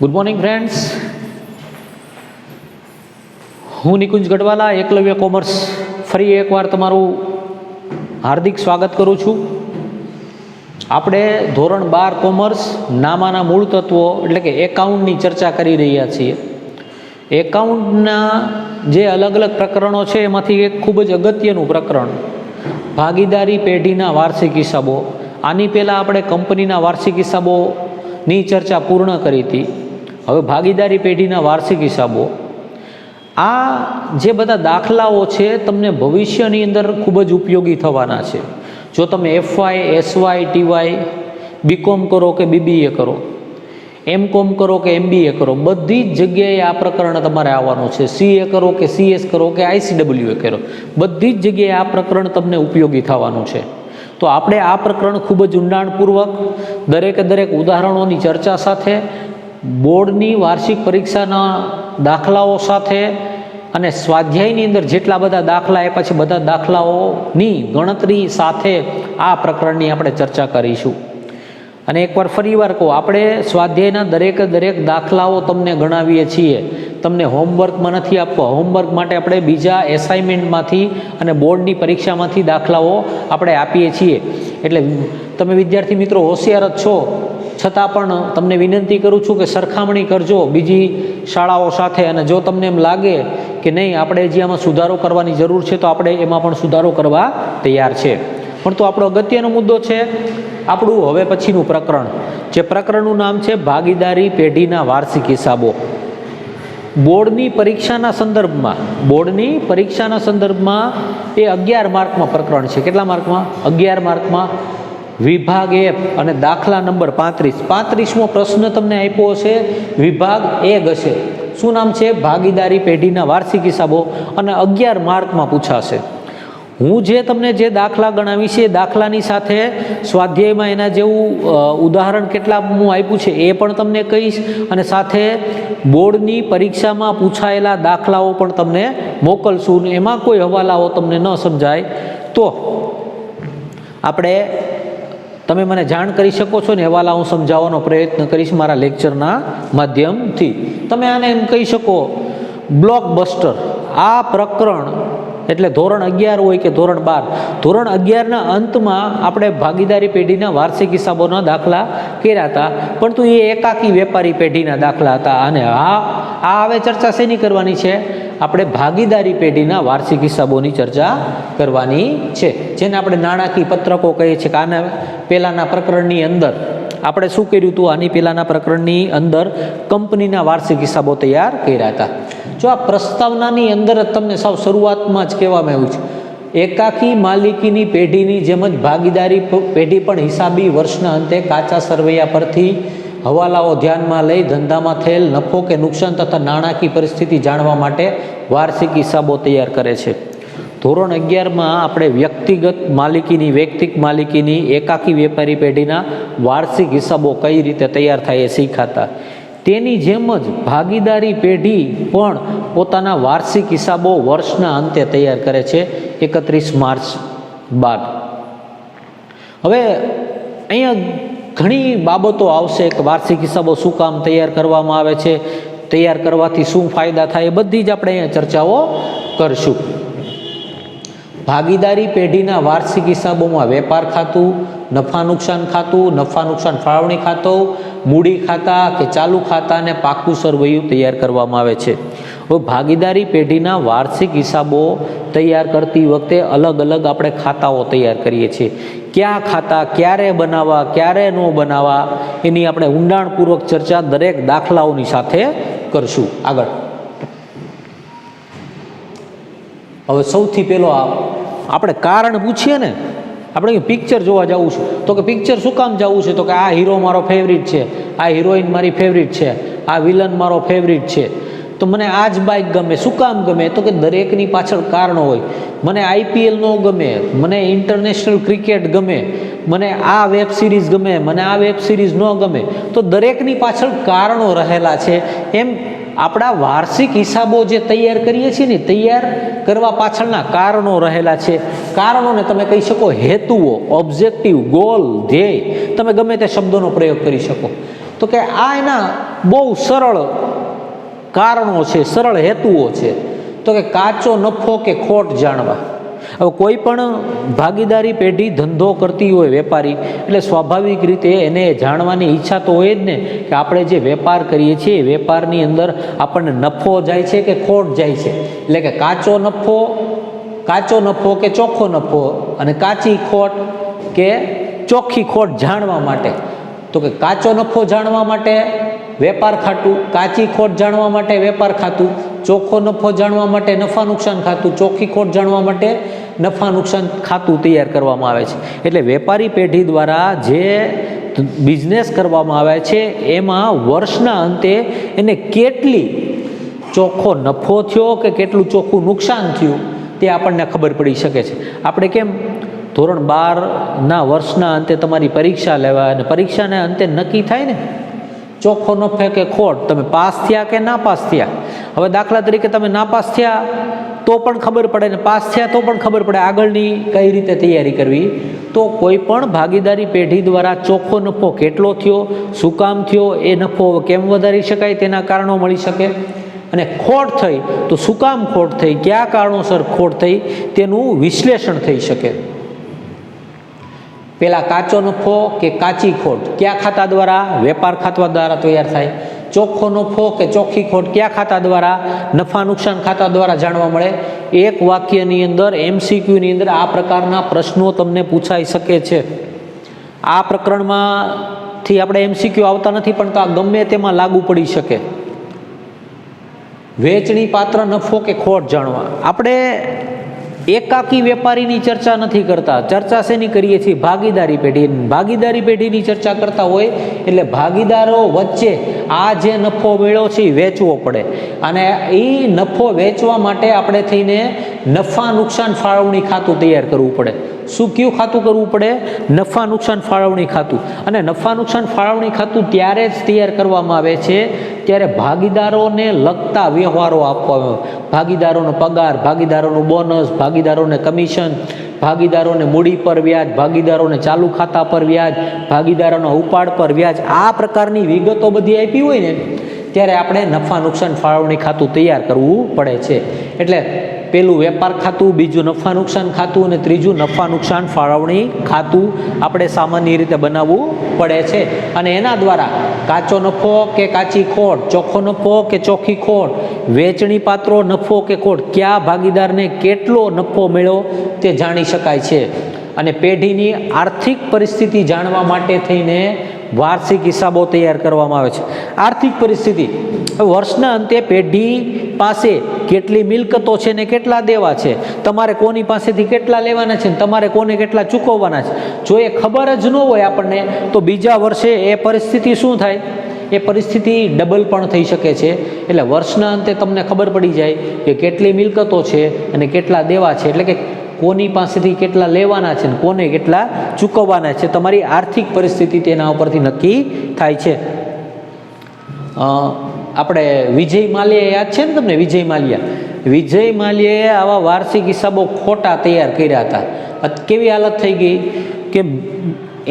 Good morning friends, હું Nikunj ગઢવાલા Eklavya commerce ફરી એકવાર તમારું હાર્દિક સ્વાગત કરું છું. આપણે ધોરણ 12 કોમર્સ નામાના મૂળ તત્વો એટલે કે એકાઉન્ટની ચર્ચા કરી રહ્યા છીએ. એકાઉન્ટના જે અલગ અલગ પ્રકરણો છે એમાંથી એક ખૂબ જ અગત્યનું પ્રકરણ ભાગીદારી પેઢીના વાર્ષિક હિસાબો. આની પહેલાં આપણે કંપનીના વાર્ષિક હિસાબોની ચર્ચા પૂર્ણ કરી હતી. હવે ભાગીદારી પેઢીના વાર્ષિક હિસાબો, આ જે બધા દાખલાઓ છે તમને ભવિષ્યની અંદર ખૂબ જ ઉપયોગી થવાના છે. જો તમે એફવાય, એસવાય, ટીવાય, બીકોમ કરો કે બીબીએ કરો, એમકોમ કરો કે એમબીએ કરો, બધી જ જગ્યાએ આ પ્રકરણ તમારે આવવાનું છે. સીએ કરો કે સીએસ કરો કે આઈસીડબ્લ્યુએ કરો, બધી જ જગ્યાએ આ પ્રકરણ તમને ઉપયોગી થવાનું છે. તો આપણે આ પ્રકરણ ખૂબ જ ઊંડાણપૂર્વક દરેકે દરેક ઉદાહરણોની ચર્ચા સાથે, બોર્ડની વાર્ષિક પરીક્ષાના દાખલાઓ સાથે અને સ્વાધ્યાયની અંદર જેટલા બધા દાખલા આપ્યા છે બધા દાખલાઓની ગણતરી સાથે આ પ્રકરણની આપણે ચર્ચા કરીશું. અને એકવાર ફરીવાર કહું, આપણે સ્વાધ્યાયના દરેકે દરેક દાખલાઓ તમને ગણાવીએ છીએ, તમને હોમવર્કમાં નથી આપવા. હોમવર્ક માટે આપણે બીજા એસાઇનમેન્ટમાંથી અને બોર્ડની પરીક્ષામાંથી દાખલાઓ આપણે આપીએ છીએ. એટલે તમે વિદ્યાર્થી મિત્રો હોશિયાર જ છો, છતાં પણ તમને વિનંતી કરું છું કે સરખામણી કરજો બીજી શાળાઓ સાથે. અને જો તમને એમ લાગે કે નહીં આપણે હજી આમાં સુધારો કરવાની જરૂર છે તો આપણે એમાં પણ સુધારો કરવા તૈયાર છે. પણ તો આપણો અગત્યનો મુદ્દો છે આપણું હવે પછીનું પ્રકરણ, જે પ્રકરણનું નામ છે ભાગીદારી પેઢીના વાર્ષિક હિસાબો. બોર્ડની પરીક્ષાના સંદર્ભમાં એ 11 માર્કમાં પ્રકરણ છે. કેટલા માર્કમાં? 11 માર્કમાં. વિભાગ એફ અને દાખલા નંબર 35મો પ્રશ્ન તમને આપ્યો હશે, વિભાગ એક હશે. શું નામ છે? ભાગીદારી પેઢીના વાર્ષિક હિસાબો. અને 11 માર્કમાં પૂછાશે. હું જે તમને જે દાખલા ગણાવીશ એ દાખલાની સાથે સ્વાધ્યાયમાં એના જેવું ઉદાહરણ કેટલા હું આપ્યું છે એ પણ તમને કહીશ, અને સાથે બોર્ડની પરીક્ષામાં પૂછાયેલા દાખલાઓ પણ તમને મોકલશું. એમાં કોઈ હવાલાઓ તમને ન સમજાય તો આપણે તમે મને જાણ કરી શકો છો ને, હવાલા હું સમજાવવાનો પ્રયત્ન કરીશ મારા લેક્ચરના માધ્યમથી. તમે આને એમ કહી શકો બ્લોકબસ્ટર. આ પ્રકરણ એટલે ધોરણ 11 હોય કે ધોરણ 12, ધોરણ 11ના અંતમાં આપણે ભાગીદારી પેઢીના વાર્ષિક હિસાબોના દાખલા કર્યા હતા, પરંતુ એ એકાકી વેપારી પેઢીના દાખલા હતા. અને આ હવે ચર્ચા શેની કરવાની છે? આપણે ભાગીદારી પેઢીના વાર્ષિક હિસાબોની ચર્ચા કરવાની છે, જેને આપણે નાણાકીય પત્રકો કહીએ છીએ. કે આના પહેલાંના પ્રકરણની અંદર આપણે શું કર્યું હતું? આની પહેલાંના પ્રકરણની અંદર કંપનીના વાર્ષિક હિસાબો તૈયાર કર્યા હતા. જો આ પ્રસ્તાવનાની અંદર જ તમને સાવ શરૂઆતમાં જ કહેવામાં આવ્યું છે, એકાકી માલિકીની પેઢીની જેમ જ ભાગીદારી પેઢી પણ હિસાબી વર્ષના અંતે કાચા સરવૈયા પરથી હવાલાઓ ધ્યાનમાં લઈ ધંધામાં થયેલ નફો કે નુકસાન તથા નાણાકીય પરિસ્થિતિ જાણવા માટે વાર્ષિક હિસાબો તૈયાર કરે છે. ધોરણ 11માં આપણે વ્યક્તિગત માલિકીની એકાકી વેપારી પેઢીના વાર્ષિક હિસાબો કઈ રીતે તૈયાર થાય એ શીખાતા. તેની જેમ જ ભાગીદારી પેઢી પણ પોતાના વાર્ષિક હિસાબો વર્ષના અંતે તૈયાર કરે છે 31 માર્ચ બાદ. હવે અહીંયા ઘણી બાબતો આવશે કે વાર્ષિક હિસાબો શું કામ તૈયાર કરવામાં આવે છે, તૈયાર કરવાથી શું ફાયદા થાય, એ બધી જ આપણે અહીંયા ચર્ચાઓ કરશું. ભાગીદારી પેઢીના વાર્ષિક હિસાબોમાં વેપાર ખાતું, નફા નુકસાન ખાતું, નફા નુકસાન ફાળવણી ખાતું, મૂડી ખાતા કે ચાલુ ખાતા અને પાકું સરવૈયું તૈયાર કરવામાં આવે છે. હવે ભાગીદારી પેઢીના વાર્ષિક હિસાબો તૈયાર કરતી વખતે અલગ અલગ આપણે ખાતાઓ તૈયાર કરીએ છીએ. કયા ખાતા ક્યારે બનાવવા, ક્યારે ન બનાવવા, એની આપણે ઊંડાણપૂર્વક ચર્ચા દરેક દાખલાઓની સાથે કરશું. આગળ હવે સૌથી પહેલો આપણે કારણ પૂછીએ ને, આપણે પિક્ચર જોવા જવું છે તો કે પિક્ચર શું કામ જવું છે? તો કે આ હીરો મારો ફેવરિટ છે, આ હિરોઈન મારી ફેવરિટ છે, આ વિલન મારો ફેવરિટ છે, તો મને આ જ બાઇક ગમે. શું કામ ગમે? તો કે દરેકની પાછળ કારણો હોય. મને આઈપીએલ ન ગમે, મને ઇન્ટરનેશનલ ક્રિકેટ ગમે, મને આ વેબ સિરીઝ ગમે, મને આ વેબ સિરીઝ ન ગમે, તો દરેકની પાછળ કારણો રહેલા છે. એમ આપણા વાર્ષિક હિસાબો જે તૈયાર કરીએ છીએ ને, તૈયાર કરવા પાછળના કારણો રહેલા છે. કારણોને તમે કહી શકો હેતુઓ, ઓબ્જેક્ટિવ, ગોલ, ધ્યેય, તમે ગમે તે શબ્દોનો પ્રયોગ કરી શકો. તો કે આ એના બહુ સરળ કારણો છે, સરળ હેતુઓ છે. તો કે કાચો નફો કે ખોટ જાણવા. હવે કોઈ પણ ભાગીદારી પેઢી ધંધો કરતી હોય વેપારી, એટલે સ્વાભાવિક રીતે એને જાણવાની ઈચ્છા તો હોય જ ને કે આપણે જે વેપાર કરીએ છીએ એ વેપારની અંદર આપણને નફો જાય છે કે ખોટ જાય છે. એટલે કે કાચો નફો કે ચોખ્ખો નફો, અને કાચી ખોટ કે ચોખ્ખી ખોટ જાણવા માટે. તો કે કાચો નફો જાણવા માટે વેપાર ખાતું, કાચી ખોટ જાણવા માટે વેપાર ખાતું, ચોખ્ખો નફો જાણવા માટે નફા નુકસાન ખાતું, ચોખ્ખી ખોટ જાણવા માટે નફા નુકસાન ખાતું તૈયાર કરવામાં આવે છે. એટલે વેપારી પેઢી દ્વારા જે બિઝનેસ કરવામાં આવે છે એમાં વર્ષના અંતે એને કેટલી ચોખ્ખો નફો થયો કે કેટલું ચોખ્ખું નુકસાન થયું તે આપણને ખબર પડી શકે છે. આપણે કેમ ધોરણ 12ના વર્ષના અંતે તમારી પરીક્ષા લેવાય અને પરીક્ષાના અંતે નક્કી થાય ને ચોખ્ખો નફો કે ખોટ, તમે પાસ થયા કે ના પાસ થયા. હવે દાખલા તરીકે તમે નાપાસ થયા તો પણ ખબર પડે ને પાસ થયા તો પણ ખબર પડે આગળની કઈ રીતે તૈયારી કરવી. તો કોઈ પણ ભાગીદારી પેઢી દ્વારા ચોખ્ખો નફો કેટલો થયો, શું કામ થયો, એ નફો કેમ વધારી શકાય તેના કારણો મળી શકે. અને ખોટ થઈ તો શું કામ ખોટ થઈ, કયા કારણોસર ખોટ થઈ તેનું વિશ્લેષણ થઈ શકે. પેલા કાચો નફો કે કાચી ખોટ કયા ખાતા દ્વારા, વેપાર ખાતા દ્વારા તૈયાર થાય. ચોખ્ખો નફો કે ચોખ્ખી ખોટ કયા ખાતા દ્વારા, નફા નુકસાન ખાતા દ્વારા જાણવા મળે. એક વાક્યની અંદર MCQની અંદર આ પ્રકારના પ્રશ્નો તમને પૂછાઈ શકે છે. આ પ્રકરણમાંથી આપણે MCQ આવતા નથી, પણ તો આ ગમે તેમાં લાગુ પડી શકે. વેચણી પાત્ર નફો કે ખોટ જાણવા. આપણે એકાકી વેપારીની ચર્ચા નથી કરતા, ચર્ચા શેની કરીએ છીએ, ભાગીદારી પેઢી. ભાગીદારી પેઢીની ચર્ચા કરતા હોય એટલે ભાગીદારો વચ્ચે આ જે નફો મેળવ્યો છે એ વેચવો પડે, અને એ નફો વેચવા માટે આપણે થઈને નફા નુકસાન ફાળવણી ખાતું તૈયાર કરવું પડે. શું કયું ખાતું કરવું પડે? નફા નુકસાન ફાળવણી ખાતું. અને નફા નુકસાન ફાળવણી ખાતું ત્યારે જ તૈયાર કરવામાં આવે છે ત્યારે ભાગીદારોને લગતા વ્યવહારો આપવામાં, ભાગીદારોનો પગાર, ભાગીદારોનું બોનસ, ભાગીદારોને કમિશન, ભાગીદારોને મૂડી પર વ્યાજ, ભાગીદારોને ચાલુ ખાતા પર વ્યાજ, ભાગીદારોના ઉપાડ પર વ્યાજ, આ પ્રકારની વિગતો બધી આપી હોય ને ત્યારે આપણે નફા નુકસાન ફાળવણી ખાતું તૈયાર કરવું પડે છે. એટલે પેલું વેપાર ખાતું, બીજું નફા નુકસાન ખાતું અને ત્રીજું નફા નુકસાન ફાળવણી ખાતું આપણે સામાન્ય રીતે બનાવવું પડે છે. અને એના દ્વારા કાચો નફો કે કાચી ખોટ, ચોખ્ખો નફો કે ચોખ્ખી ખોટ, વેચણી પાત્રો નફો કે ખોટ, કયા ભાગીદારને કેટલો નફો મળ્યો તે જાણી શકાય છે. અને પેઢીની આર્થિક પરિસ્થિતિ જાણવા માટે થઈને વાર્ષિક હિસાબો તૈયાર કરવામાં આવે છે. આર્થિક પરિસ્થિતિ વર્ષના અંતે પેઢી પાસે કેટલી મિલકતો છે ને કેટલા દેવા છે, તમારે કોની પાસેથી કેટલા લેવાના છે ને તમારે કોને કેટલા ચૂકવવાના છે. જો એ ખબર જ ન હોય આપણને તો બીજા વર્ષે એ પરિસ્થિતિ શું થાય, એ પરિસ્થિતિ ડબલ પણ થઈ શકે છે. એટલે વર્ષના અંતે તમને ખબર પડી જાય કે કેટલી મિલકતો છે અને કેટલા દેવા છે, એટલે કે કોની પાસેથી કેટલા લેવાના છે ને કોને કેટલા ચૂકવવાના છે. તમારી આર્થિક પરિસ્થિતિ તેના ઉપરથી નક્કી થાય છે. આપણે વિજય માલ્યા યાદ છે ને તમને? વિજય માલ્યાએ આવા વાર્ષિક હિસાબો ખોટા તૈયાર કર્યા હતા. કેવી હાલત થઈ ગઈ કે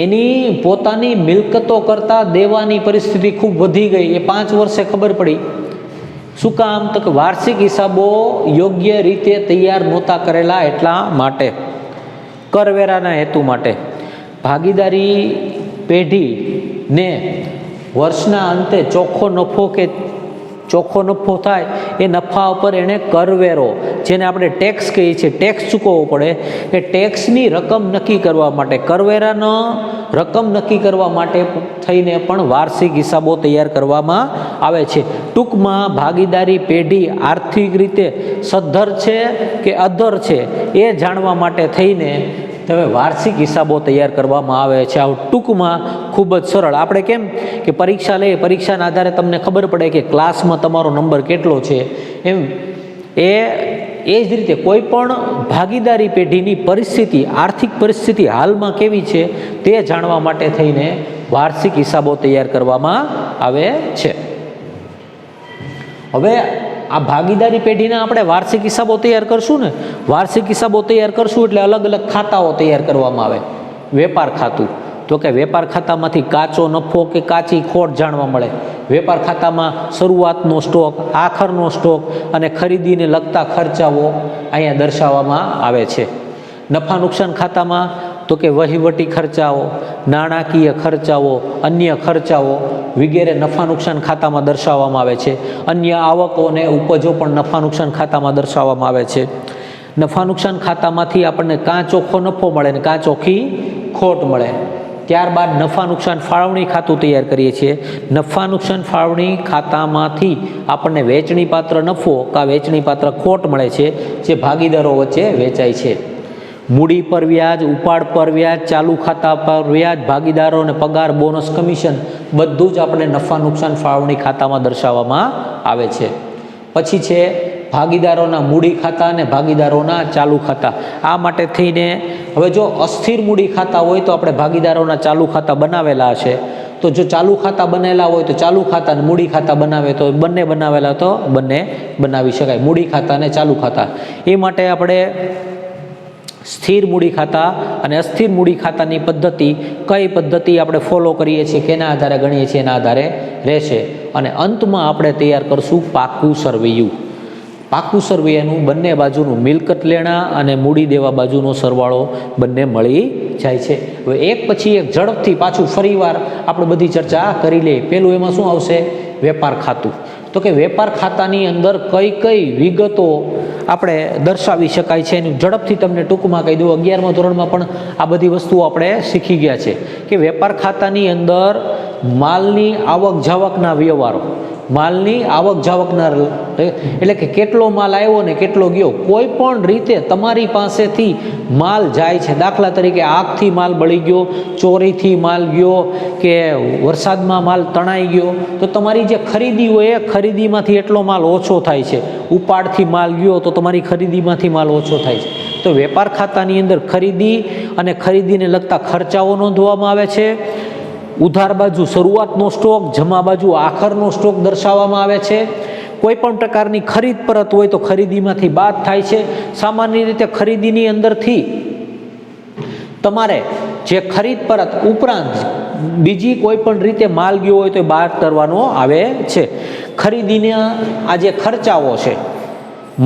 એની પોતાની મિલકતો કરતાં દેવાની પરિસ્થિતિ ખૂબ વધી ગઈ. એ 5 વર્ષે ખબર પડી. શું કામ? તો કે વાર્ષિક હિસાબો યોગ્ય રીતે તૈયાર નહોતા કરેલા, એટલા માટે, કરવેરાના હેતુ માટે. ભાગીદારી પેઢીને વર્ષના અંતે ચોખ્ખો નફો થાય એ નફા ઉપર એણે કરવેરો, જેને આપણે ટેક્સ કહીએ છીએ, ટેક્સ ચૂકવવો પડે. એ ટેક્સની રકમ નક્કી કરવા માટે, કરવેરાનો રકમ નક્કી કરવા માટે થઈને પણ વાર્ષિક હિસાબો તૈયાર કરવામાં આવે છે. ટૂંકમાં ભાગીદારી પેઢી આર્થિક રીતે સદ્ધર છે કે અધર છે એ જાણવા માટે થઈને હવે વાર્ષિક હિસાબો તૈયાર કરવામાં આવે છે. આવું ટૂંકમાં ખૂબ જ સરળ. આપણે કેમ કે પરીક્ષા લઈએ, પરીક્ષાના આધારે તમને ખબર પડે કે ક્લાસમાં તમારો નંબર કેટલો છે, એમ એ જ રીતે કોઈ પણ ભાગીદારી પેઢીની પરિસ્થિતિ, આર્થિક પરિસ્થિતિ હાલમાં કેવી છે તે જાણવા માટે થઈને વાર્ષિક હિસાબો તૈયાર કરવામાં આવે છે. હવે આ ભાગીદારી પેઢીના આપણે વાર્ષિક હિસાબો તૈયાર કરશું ને, વાર્ષિક હિસાબો તૈયાર કરશું એટલે અલગ અલગ ખાતાઓ તૈયાર કરવામાં આવે. વેપાર ખાતું, તો કે વેપાર ખાતામાંથી કાચો નફો કે કાચી ખોટ જાણવા મળે. વેપાર ખાતામાં શરૂઆતનો સ્ટોક, આખરનો સ્ટોક અને ખરીદીને લગતા ખર્ચાઓ અહીંયા દર્શાવવામાં આવે છે. નફા નુકસાન ખાતામાં તો કે વહીવટી ખર્ચાઓ, નાણાકીય ખર્ચાઓ, અન્ય ખર્ચાઓ વગેરે નફા નુકસાન ખાતામાં દર્શાવવામાં આવે છે. અન્ય આવકો અને ઉપજો પણ નફા નુકસાન ખાતામાં દર્શાવવામાં આવે છે. નફા નુકસાન ખાતામાંથી આપણને કાં ચોખ્ખો નફો મળે ને કાં ચોખ્ખી ખોટ મળે. ત્યારબાદ નફા નુકસાન ફાળવણી ખાતું તૈયાર કરીએ છીએ. નફા નુકસાન ફાળવણી ખાતામાંથી આપણને વેચણી પાત્ર નફો કાં વેચણી પાત્ર ખોટ મળે છે, જે ભાગીદારો વચ્ચે વેચાય છે. મૂડી પર વ્યાજ, ઉપાડ પર વ્યાજ, ચાલુ ખાતા પર વ્યાજ, ભાગીદારો અને પગાર, બોનસ, કમિશન બધું જ આપણે નફા નુકસાન ફાળવણી ખાતામાં દર્શાવવામાં આવે છે. પછી છે ભાગીદારોના મૂડી ખાતા અને ભાગીદારોના ચાલુ ખાતા. આ માટે થઈને હવે જો અસ્થિર મૂડી ખાતા હોય તો આપણે ભાગીદારોના ચાલુ ખાતા બનાવેલા હશે, તો જો ચાલુ ખાતા બનેલા હોય તો ચાલુ ખાતા અને મૂડી ખાતા બનાવે તો બંને બનાવેલા તો બંને બનાવી શકાય, મૂડી ખાતા અને ચાલુ ખાતા. એ માટે આપણે સ્થિર મૂડી ખાતા અને અસ્થિર મૂડી ખાતાની પદ્ધતિ, કઈ પદ્ધતિ આપણે ફોલો કરીએ છીએ, કેના આધારે ગણીએ છીએ એના આધારે રહેશે. અને અંતમાં આપણે તૈયાર કરશું પાકું સરવૈયું. પાકું સરવૈયાનું બંને બાજુનું મિલકત લેણા અને મૂડી દેવા બાજુનો સરવાળો બંને મળી જાય છે. હવે એક પછી એક ઝડપથી પાછું ફરીવાર આપણે બધી ચર્ચા કરી લઈએ. પહેલું એમાં શું આવશે? વેપાર ખાતું. તો કે વેપાર ખાતાની અંદર કઈ કઈ વિગતો આપણે દર્શાવી શકાય છે એનું ઝડપથી તમને ટૂંકમાં કહી દઉં. 11મા ધોરણમાં પણ આ બધી વસ્તુઓ આપણે શીખી ગયા છે કે વેપાર ખાતાની અંદર માલની આવક જાવકના વ્યવહારો, માલની આવક જાવકના એટલે કે કેટલો માલ આવ્યો ને કેટલો ગયો. કોઈ પણ રીતે તમારી પાસેથી માલ જાય છે, દાખલા તરીકે આગથી માલ બળી ગયો, ચોરીથી માલ ગયો કે વરસાદમાં માલ તણાઈ ગયો, તો તમારી જે ખરીદી હોય એ ખરીદીમાંથી એટલો માલ ઓછો થાય છે. ઉપાડથી માલ ગયો તો તમારી ખરીદીમાંથી માલ ઓછો થાય છે. તો વેપાર ખાતાની અંદર ખરીદી અને ખરીદીને લગતા ખર્ચાઓ નોંધવામાં આવે છે. ઉધાર બાજુ શરૂઆતનો સ્ટોક, જમા બાજુ આખરનો સ્ટોક દર્શાવવામાં આવે છે. કોઈ પણ પ્રકારની ખરીદ પરત હોય તો ખરીદીમાંથી બાદ થાય છે. સામાન્ય રીતે ખરીદીની અંદરથી તમારે જે ખરીદ પરત ઉપરાંત બીજી કોઈ પણ રીતે માલ ગયો હોય તો બહાર કરવાનો આવે છે. ખરીદીના આ જે ખર્ચાઓ છે,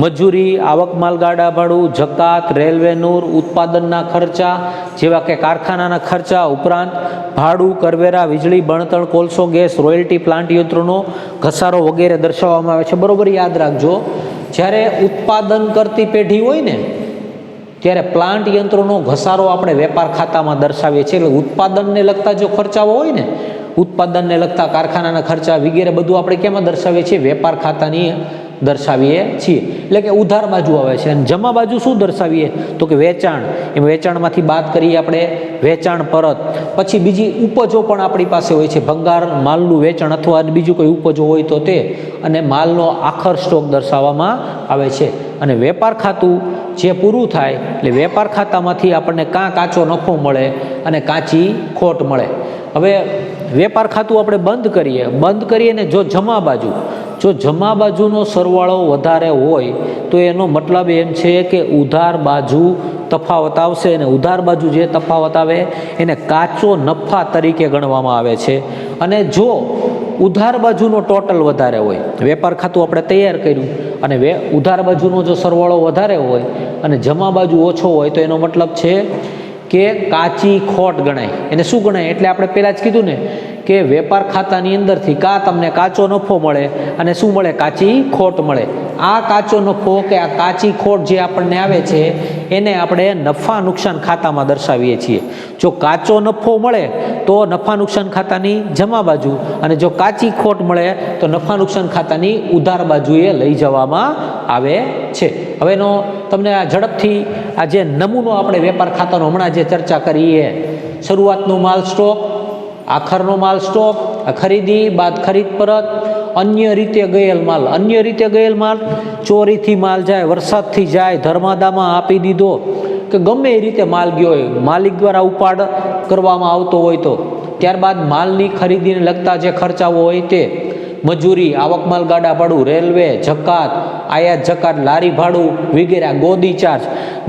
મજૂરી, આવક માલગાડા ભાડું, જકાત, રેલવેનું, ઉત્પાદનના ખર્ચા જેવા કે કારખાનાના ખર્ચા ઉપરાંત ભાડું, કરવેરા, વીજળી, બળતણ, કોલસો, ગેસ, રોયલ્ટી, પ્લાન્ટ યંત્રોનો ઘસારો વગેરે દર્શાવવામાં આવે છે. બરોબર યાદ રાખજો, જ્યારે ઉત્પાદન કરતી પેઢી હોય ને ત્યારે પ્લાન્ટ યંત્રોનો ઘસારો આપણે વેપાર ખાતામાં દર્શાવીએ છીએ. એટલે ઉત્પાદનને લગતા જો ખર્ચાઓ હોય ને, ઉત્પાદનને લગતા કારખાનાના ખર્ચા વગેરે બધું આપણે કેમાં દર્શાવીએ છીએ? વેપાર ખાતાની દર્શાવીએ છીએ. એટલે કે ઉધાર બાજુ આવે છે. અને જમા બાજુ શું દર્શાવીએ? તો કે વેચાણ. એમ વેચાણમાંથી બાદ કરીએ આપણે વેચાણ પરત. પછી બીજી ઉપજો પણ આપણી પાસે હોય છે, ભંગાર માલનું વેચાણ અથવા બીજું કોઈ ઉપજો હોય તો તે, અને માલનો આખર સ્ટોક દર્શાવવામાં આવે છે. અને વેપાર ખાતું જે પૂરું થાય એટલે વેપાર ખાતામાંથી આપણને કાં કાચો નફો મળે અને કાચી ખોટ મળે. હવે વેપાર ખાતું આપણે બંધ કરીએ ને જો જમા બાજુનો સરવાળો વધારે હોય તો એનો મતલબ એમ છે કે ઉધાર બાજુ તફાવત આવશે, અને ઉધાર બાજુ જે તફાવત આવે એને કાચો નફા તરીકે ગણવામાં આવે છે. અને જો ઉધાર બાજુનો ટોટલ વધારે હોય, વેપાર ખાતું આપણે તૈયાર કર્યું અને ઉધાર બાજુનો જો સરવાળો વધારે હોય અને જમા બાજુ ઓછો હોય તો એનો મતલબ છે કે કાચી ખોટ ગણાય. એને શું ગણાય? એટલે આપણે પહેલાં જ કીધું ને કે વેપાર ખાતાની અંદરથી તમને કાચો નફો મળે અને શું મળે? કાચી ખોટ મળે. આ કાચો નફો કે આ કાચી ખોટ જે આપણને આવે છે એને આપણે નફા નુકસાન ખાતામાં દર્શાવીએ છીએ. જો કાચો નફો મળે તો નફા નુકસાન ખાતાની જમા બાજુ, અને જો કાચી ખોટ મળે તો નફા નુકસાન ખાતાની ઉધાર બાજુએ લઈ જવામાં આવે છે. હવેનો તમને આ ઝડપથી આ જે નમૂનો આપણે વેપાર ખાતાનો હમણાં જે ચર્ચા કરીએ, શરૂઆતનો માલ સ્ટોક, આખરનો માલ સ્ટોક, ખરીદી બાદ ખરીદ પરત, અન્ય રીતે ગયેલ માલ, ચોરીથી માલ જાય, વરસાદથી જાય, ધર્માદામાં આપી દીધો કે ગમે એ રીતે માલ ગયો હોય, માલિક દ્વારા ઉપાડ કરવામાં આવતો હોય તો, ત્યારબાદ માલની ખરીદીને લગતા જે ખર્ચાઓ હોય તે, મજૂરી, આવક માલ ગાડા ભાડું, રેલવે, જકાત, આયાત જકાત, લારી ભાડું વગેરે, ગોદી ચાર્જ,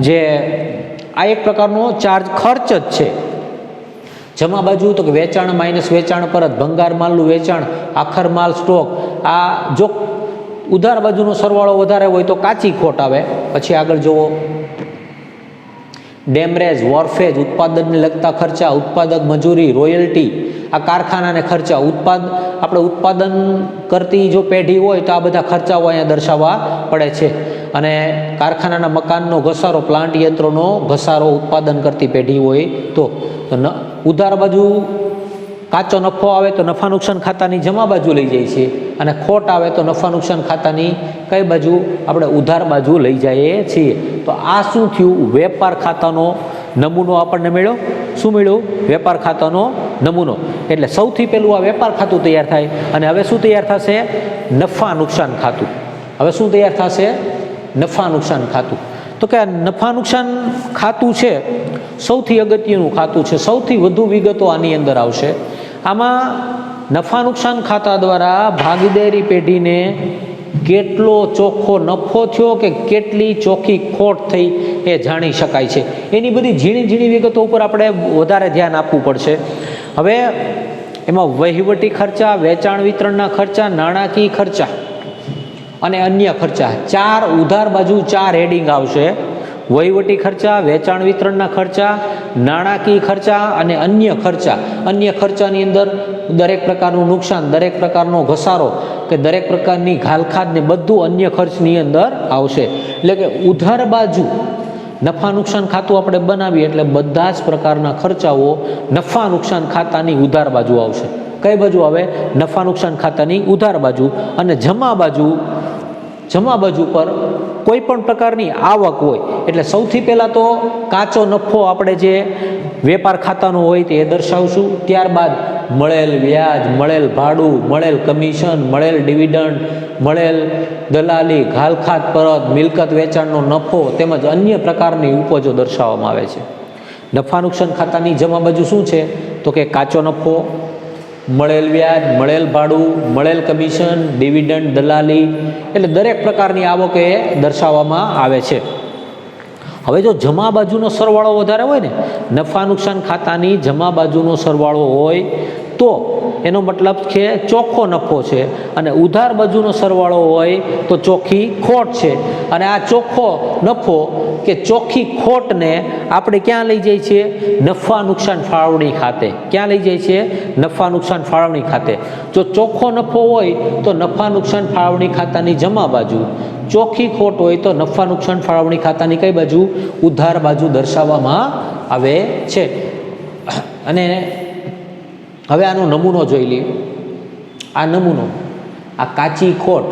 જે આ એક પ્રકારનો ચાર્જ ખર્ચ જ છે. જમા બાજુ તો કે વેચાણ માઇનસ વેચાણ પરત, ભંગાર માલનું વેચાણ, આખર માલ સ્ટોક. આ જો ઉધાર બાજુનો સરવાળો વધારે હોય તો કાચી ખોટ આવે. પછી આગળ જુઓ, ડેમરેજ, વોર્ફેજ, ઉત્પાદનને લગતા ખર્ચા, ઉત્પાદક મજૂરી, રોયલ્ટી, આ કારખાનાને ખર્ચા. આપણે ઉત્પાદન કરતી જો પેઢી હોય તો આ બધા ખર્ચાઓ અહીંયા દર્શાવવા પડે છે. અને કારખાનાના મકાનનો ઘસારો, પ્લાન્ટ યંત્રોનો ઘસારો ઉત્પાદન કરતી પેઢી હોય તો ઉધાર બાજુ કાચો નફો આવે તો નફા નુકસાન ખાતાની જમા બાજુ લઈ જાય છે, અને ખોટ આવે તો નફા નુકસાન ખાતાની કઈ બાજુ? આપણે ઉધાર બાજુ લઈ જઈએ છીએ. તો આ શું થયું? વેપાર ખાતાનો નમૂનો આપણને મળ્યો. શું મળ્યું? વેપાર ખાતાનો નમૂનો. એટલે સૌથી પહેલું આ વેપાર ખાતું તૈયાર થાય. અને હવે શું તૈયાર થશે? નફા નુકસાન ખાતું. હવે શું તૈયાર થશે? નફા નુકસાન ખાતું. તો કે આ નફા નુકસાન ખાતું છે સૌથી અગત્યનું ખાતું છે. સૌથી વધુ વિગતો આની અંદર આવશે. આમાં નફા નુકસાન ખાતા દ્વારા ભાગીદારી પેઢીને કેટલો ચોખ્ખો નફો થયો કે કેટલી ચોખ્ખી ખોટ થઈ એ જાણી શકાય છે. એની બધી ઝીણી ઝીણી વિગતો ઉપર આપણે વધારે ધ્યાન આપવું પડશે. હવે એમાં વહીવટી ખર્ચા, વેચાણ વિતરણના ખર્ચા, નાણાકીય ખર્ચા અને અન્ય ખર્ચા, ચાર ઉધાર બાજુ ચાર હેડિંગ આવશે. વહીવટી ખર્ચા, વેચાણ વિતરણના ખર્ચા, નાણાકીય ખર્ચા અને અન્ય ખર્ચા. અન્ય ખર્ચાની અંદર દરેક પ્રકારનું નુકસાન, દરેક પ્રકારનો ઘસારો કે દરેક પ્રકારની ઘાલખાદ ને બધું અન્ય ખર્ચની અંદર આવશે. એટલે કે ઉધાર બાજુ નફા નુકસાન ખાતું આપણે બનાવીએ એટલે બધા જ પ્રકારના ખર્ચાઓ નફા નુકસાન ખાતાની ઉધાર બાજુ આવશે. કઈ બાજુ આવે? નફા નુકસાન ખાતાની ઉધાર બાજુ. અને જમા બાજુ પર કોઈ પણ પ્રકારની આવક હોય એટલે સૌથી પહેલાં તો કાચો નફો આપણે જે વેપાર ખાતાનો હોય તે દર્શાવશું. ત્યારબાદ મળેલ વ્યાજ, મળેલ ભાડું, મળેલ કમિશન, મળેલ ડિવિડન્ડ, મળેલ દલાલી, ઘાલખાત પરત, મિલકત વેચાણનો નફો તેમજ અન્ય પ્રકારની ઉપજો દર્શાવવામાં આવે છે. નફા નુકસાન ખાતાની જમા બાજુ શું છે? તો કે કાચો નફો, મળેલ વ્યાજ, મળેલ ભાડું, મળેલ કમિશન, ડિવિડન્ડ, દલાલી, એટલે દરેક પ્રકારની આવક એ દર્શાવવામાં આવે છે. હવે જો જમા બાજુનો સરવાળો વધારે હોય ને, નફા નુકસાન ખાતાની જમા બાજુનો સરવાળો હોય તો એનો મતલબ કે ચોખ્ખો નફો છે, અને ઉધાર બાજુનો સરવાળો હોય તો ચોખ્ખી ખોટ છે. અને આ ચોખ્ખો નફો કે ચોખ્ખી ખોટને આપણે ક્યાં લઈ જઈએ છીએ? નફા નુકસાન ફાળવણી ખાતે. ક્યાં લઈ જઈએ છીએ? નફા નુકસાન ફાળવણી ખાતે. જો ચોખ્ખો નફો હોય તો નફા નુકસાન ફાળવણી ખાતાની જમા બાજુ, ચોખ્ખી ખોટ હોય તો નફા નુકસાન ફાળવણી ખાતાની કઈ બાજુ? ઉધાર બાજુ દર્શાવવામાં આવે છે. અને હવે આનો નમૂનો જોઈ લઈએ. આ નમૂનો, આ કાચી ખોટ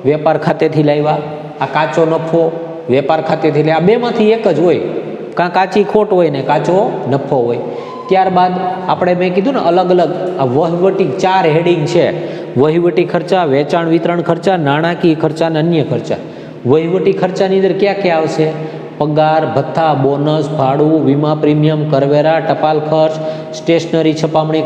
વેપાર ખાતેથી લાવ્યા, આ કાચો નફો વેપાર ખાતેથી લાવ્યા. આ બેમાંથી એક જ હોય, કાં કાચી ખોટ હોય ને કાચો નફો હોય. ત્યારબાદ આપણે મેં કીધું ને અલગ અલગ આ વહીવટી ચાર હેડિંગ છે. વહીવટી ખર્ચા, વેચાણ વિતરણ ખર્ચા, નાણાકીય ખર્ચા અને અન્ય ખર્ચા. વહીવટી ખર્ચાની અંદર ક્યાં ક્યાં આવશે? પગાર, ભથ્થા, બોનસ, ભાડું, વીમા પ્રીમિયમ, કરવેરા, ટપાલ ખર્ચ, સ્ટેશનરી છપામણી